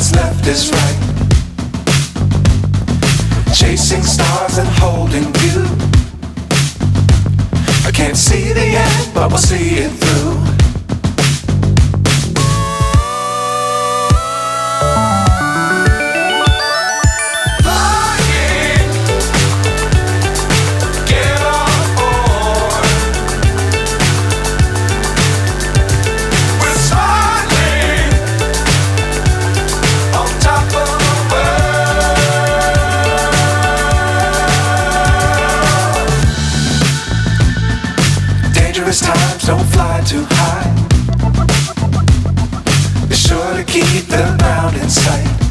what's left is right. Chasing stars and holding you. I can't see the end, but we'll see it through. Times don't fly too high. Be sure to keep the ground in sight.